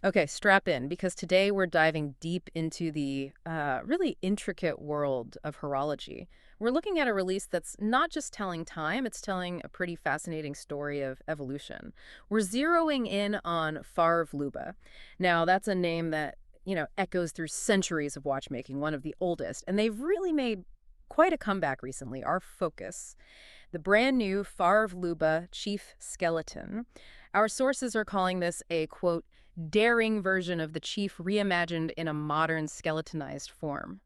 Okay, strap in because today we're diving deep into the really intricate world of horology. We're looking at a release that's not just telling time, it's telling a pretty fascinating story of evolution. We're zeroing in on Favre Leuba. Now, that's a name that, echoes through centuries of watchmaking, one of the oldest, and they've really made quite a comeback recently. Our focus, the brand new Favre Leuba Chief Skeleton. Our sources are calling this a, quote, daring version of the Chief reimagined in a modern skeletonized form.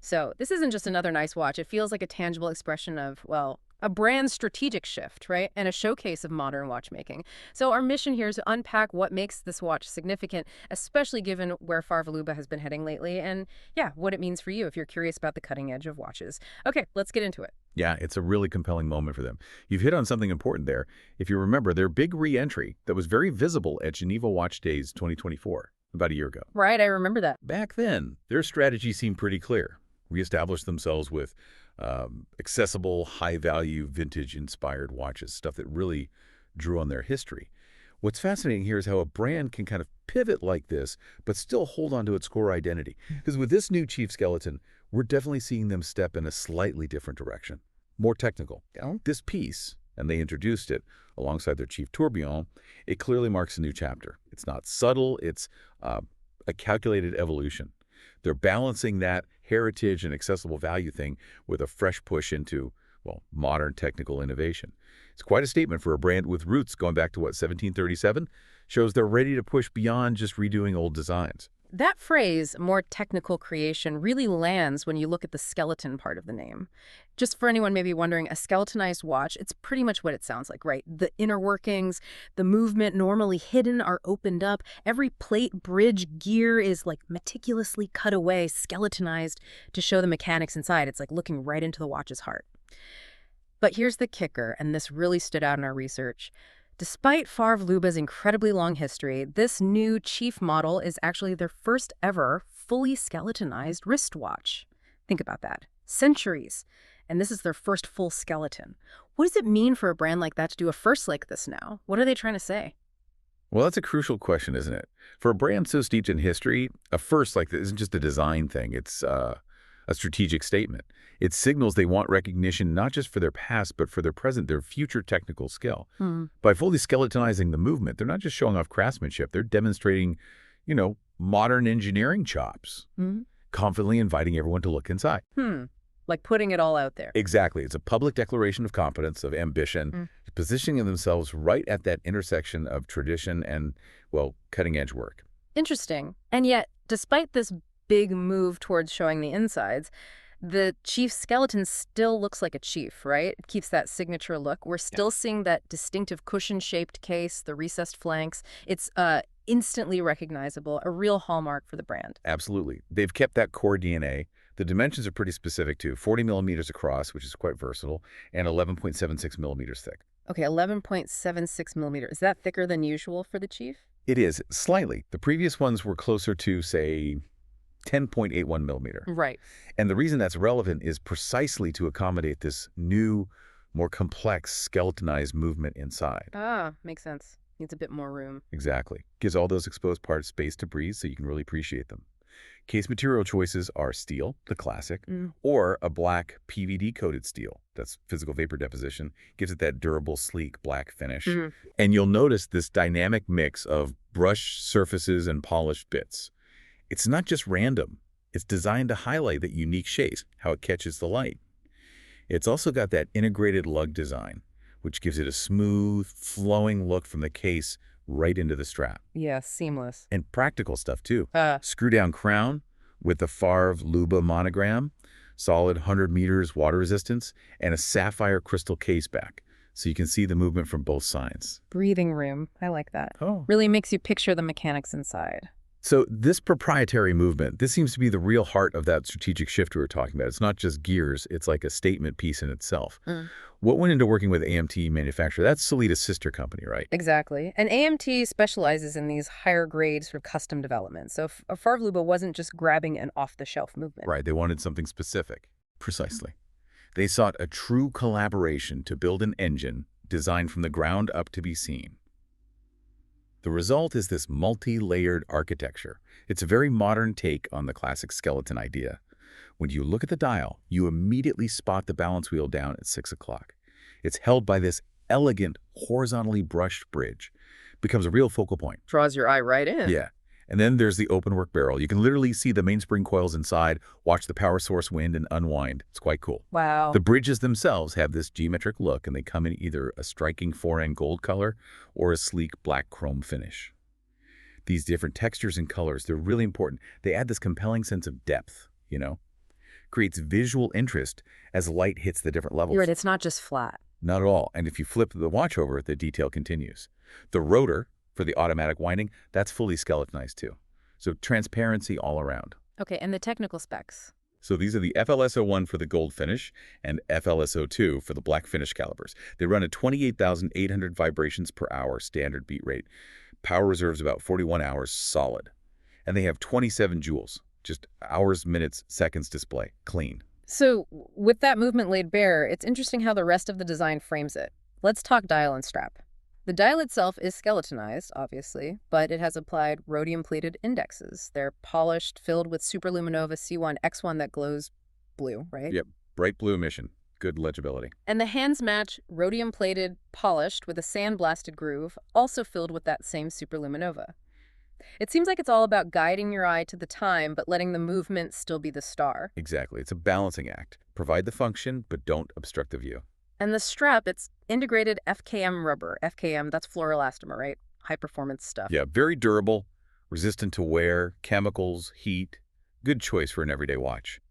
So this isn't just another nice watch. It feels like a tangible expression of, well, a brand strategic shift, right? And a showcase of modern watchmaking. So our mission here is to unpack what makes this watch significant, especially given where Favre Leuba has been heading lately, and yeah, what it means for you if you're curious about the cutting edge of watches. Okay, let's get into it. Yeah, it's a really compelling moment for them. You've hit on something important there. If you remember, their big re-entry that was very visible at Geneva Watch Days 2024, about a year ago. Right, I remember that. Back then, their strategy seemed pretty clear. Reestablish themselves with accessible, high-value, vintage-inspired watches, stuff that really drew on their history. What's fascinating here is how a brand can kind of pivot like this, but still hold on to its core identity. Because with this new Chief Skeleton, we're definitely seeing them step in a slightly different direction, more technical. This piece, and they introduced it alongside their Chief Tourbillon, it clearly marks a new chapter. It's not subtle, it's a calculated evolution. They're balancing that heritage and accessible value thing with a fresh push into, well, modern technical innovation. It's quite a statement for a brand with roots going back to, what, 1737? Shows they're ready to push beyond just redoing old designs. That phrase, more technical creation, really lands when you look at the skeleton part of the name. Just for anyone maybe wondering, a skeletonized watch, it's pretty much what it sounds like, right? The inner workings, the movement normally hidden are opened up. Every plate, bridge, gear is like meticulously cut away, skeletonized to show the mechanics inside. It's like looking right into the watch's heart. But here's the kicker, and this really stood out in our research. Despite Favre Leuba's incredibly long history, this new Chief model is actually their first ever fully skeletonized wristwatch. Think about that. Centuries. And this is their first full skeleton. What does it mean for a brand like that to do a first like this now? What are they trying to say? Well, that's a crucial question, isn't it? For a brand so steeped in history, a first like this isn't just a design thing. It's a strategic statement. It signals they want recognition not just for their past, but for their present, their future technical skill. Hmm. By fully skeletonizing the movement, they're not just showing off craftsmanship. They're demonstrating, modern engineering chops, Hmm. confidently inviting everyone to look inside. Hmm. Like putting it all out there. Exactly. It's a public declaration of competence, of ambition, Mm. positioning themselves right at that intersection of tradition and, well, cutting-edge work. Interesting. And yet, despite this big move towards showing the insides, the chief skeleton still looks like a chief, right? It keeps that signature look. We're still seeing that distinctive cushion-shaped case, the recessed flanks. It's instantly recognizable, a real hallmark for the brand. Absolutely. They've kept that core DNA. The dimensions are pretty specific, too. 40 millimeters across, which is quite versatile, and 11.76 millimeters thick. Okay, 11.76 millimeters. Is that thicker than usual for the chief? It is, slightly. The previous ones were closer to, say, 10.81 millimeter. Right. And the reason that's relevant is precisely to accommodate this new, more complex, skeletonized movement inside. Ah, makes sense. Needs a bit more room. Exactly. Gives all those exposed parts space to breathe so you can really appreciate them. Case material choices are steel, the classic, Mm. or a black PVD-coated steel. That's physical vapor deposition. Gives it that durable, sleek black finish. Mhm. And you'll notice this dynamic mix of brushed surfaces and polished bits. It's not just random. It's designed to highlight that unique shape, how it catches the light. It's also got that integrated lug design, which gives it a smooth, flowing look from the case right into the strap. Yeah, seamless. And practical stuff, too. Uh, Screw-down crown with the Favre Leuba monogram, solid 100 meters water resistance, and a sapphire crystal case back, so you can see the movement from both sides. Breathing room. I like that. Oh. Really makes you picture the mechanics inside. So this proprietary movement, this seems to be the real heart of that strategic shift we were talking about. It's not just gears, it's like a statement piece in itself. Mm. What went into working with AMT manufacturer? That's Skeletonised sister company, right? Exactly. And AMT specializes in these higher grade sort of custom developments. So Favre Leuba wasn't just grabbing an off-the-shelf movement. Right, they wanted something specific. Precisely. They sought a true collaboration to build an engine designed from the ground up to be seen. The result is this multi-layered architecture. It's a very modern take on the classic skeleton idea. When you look at the dial, you immediately spot the balance wheel down at 6 o'clock. It's held by this elegant, horizontally brushed bridge. Becomes a real focal point. Draws your eye right in. Yeah. And then there's the open work barrel. You can literally see the mainspring coils inside, watch the power source wind and unwind. It's quite cool. Wow. The bridges themselves have this geometric look, and they come in either a striking four-end gold color or a sleek black chrome finish. These different textures and colors, they're really important. They add this compelling sense of depth, creates visual interest as light hits the different levels. You're right, it's not just flat. Not at all. And if you flip the watch over, the detail continues. The rotor, for the automatic winding, that's fully skeletonized too. So transparency all around. Okay, and the technical specs. So these are the FLS01 for the gold finish and FLS02 for the black finish calibers. They run at 28,800 vibrations per hour standard beat rate. Power reserves about 41 hours solid. And they have 27 joules, just hours, minutes, seconds display, clean. So with that movement laid bare, it's interesting how the rest of the design frames it. Let's talk dial and strap. The dial itself is skeletonized, obviously, but it has applied rhodium-plated indexes. They're polished, filled with superluminova C1 X1 that glows blue, right? Yep, bright blue emission. Good legibility. And the hands match rhodium-plated, polished with a sandblasted groove, also filled with that same superluminova. It seems like it's all about guiding your eye to the time, but letting the movement still be the star. Exactly. It's a balancing act. Provide the function, but don't obstruct the view. And the strap, it's integrated FKM rubber. FKM, that's fluoroelastomer, right? High-performance stuff. Yeah, very durable, resistant to wear, chemicals, heat. Good choice for an everyday watch.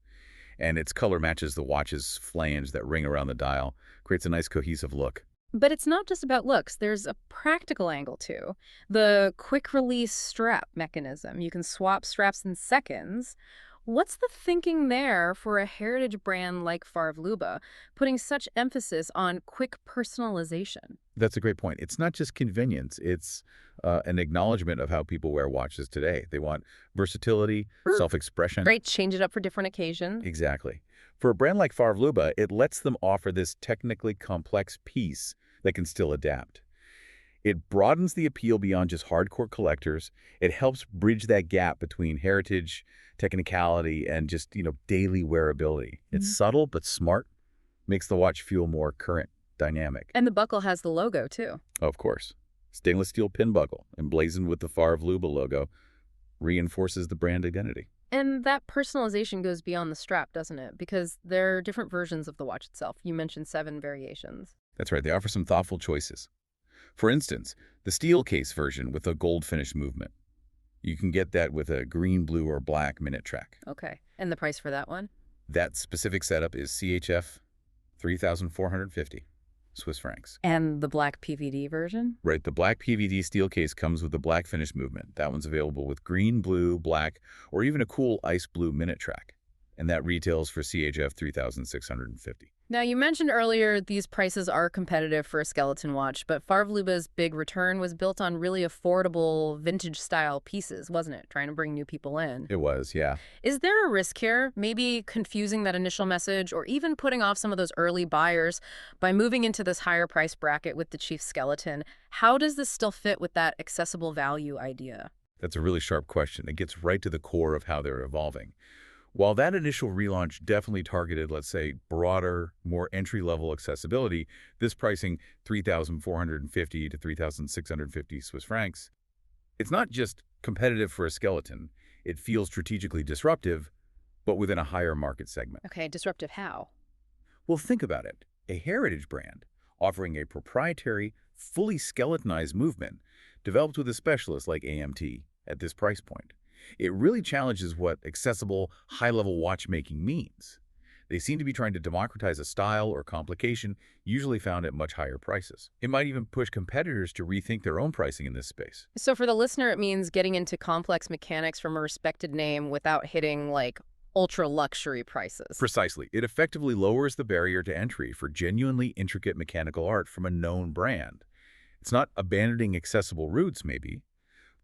And its color matches the watch's flange that ring around the dial. Creates a nice cohesive look. But it's not just about looks. There's a practical angle, too. The quick-release strap mechanism. You can swap straps in seconds. What's the thinking there for a heritage brand like Favre Leuba, putting such emphasis on quick personalization? That's a great point. It's not just convenience. It's an acknowledgement of how people wear watches today. They want versatility, self-expression. Right, change it up for different occasions. Exactly. For a brand like Favre Leuba, it lets them offer this technically complex piece that can still adapt. It broadens the appeal beyond just hardcore collectors. It helps bridge that gap between heritage, technicality, and just, daily wearability. It's subtle but smart, makes the watch feel more current, dynamic. And the buckle has the logo, too. Of course. Stainless steel pin buckle, emblazoned with the Favre Leuba logo, reinforces the brand identity. And that personalization goes beyond the strap, doesn't it? Because there are different versions of the watch itself. You mentioned 7 variations. That's right. They offer some thoughtful choices. For instance, the steel case version with a gold finish movement. You can get that with a green, blue, or black minute track. Okay. And the price for that one? That specific setup is CHF 3,450 Swiss francs. And the black PVD version? Right. The black PVD steel case comes with the black finish movement. That one's available with green, blue, black, or even a cool ice blue minute track. And that retails for CHF 3,650. Now, you mentioned earlier these prices are competitive for a skeleton watch, but Favre Leuba's big return was built on really affordable vintage-style pieces, wasn't it? Trying to bring new people in. It was, yeah. Is there a risk here? Maybe confusing that initial message or even putting off some of those early buyers by moving into this higher price bracket with the Chief Skeleton? How does this still fit with that accessible value idea? That's a really sharp question. It gets right to the core of how they're evolving. While that initial relaunch definitely targeted, let's say, broader, more entry-level accessibility, this pricing 3,450 to 3,650 Swiss francs, it's not just competitive for a skeleton. It feels strategically disruptive, but within a higher market segment. Okay, disruptive how? Well, think about it. A heritage brand offering a proprietary, fully skeletonized movement developed with a specialist like AMT at this price point. It really challenges what accessible, high-level watchmaking means. They seem to be trying to democratize a style or complication usually found at much higher prices. It might even push competitors to rethink their own pricing in this space. So for the listener, it means getting into complex mechanics from a respected name without hitting, like, ultra-luxury prices. Precisely. It effectively lowers the barrier to entry for genuinely intricate mechanical art from a known brand. It's not abandoning accessible roots, maybe,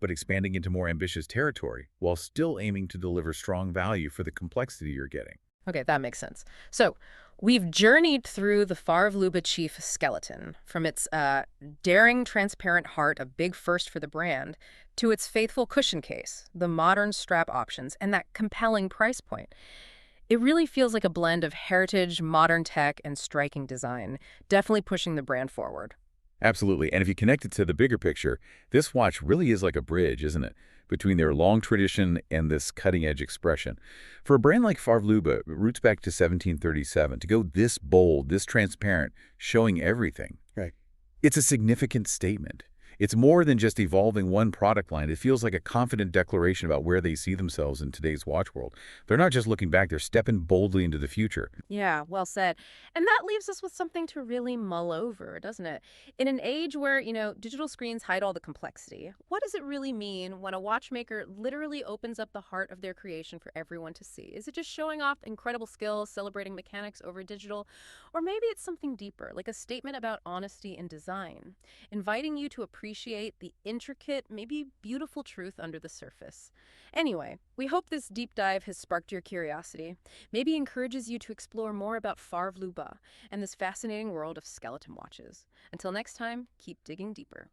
but expanding into more ambitious territory while still aiming to deliver strong value for the complexity you're getting. Okay, that makes sense. So We've journeyed through the Favre Leuba Chief skeleton, from its daring, transparent heart, a big first for the brand, to its faithful cushion case, the modern strap options, and that compelling price point. It really feels like a blend of heritage, modern tech, and striking design, definitely pushing the brand forward. Absolutely. And if you connect it to the bigger picture, this watch really is like a bridge, isn't it? Between their long tradition and this cutting-edge expression. For a brand like Favre Leuba, it roots back to 1737, to go this bold, this transparent, showing everything. Right. It's a significant statement. It's more than just evolving one product line. It feels like a confident declaration about where they see themselves in today's watch world. They're not just looking back, they're stepping boldly into the future. Yeah, well said. And that leaves us with something to really mull over, doesn't it? In an age where, digital screens hide all the complexity, what does it really mean when a watchmaker literally opens up the heart of their creation for everyone to see? Is it just showing off incredible skills, celebrating mechanics over digital? Or maybe it's something deeper, like a statement about honesty in design, inviting you to appreciate the intricate, maybe beautiful truth under the surface. Anyway, we hope this deep dive has sparked your curiosity, maybe encourages you to explore more about Favre Leuba and this fascinating world of skeleton watches. Until next time, keep digging deeper.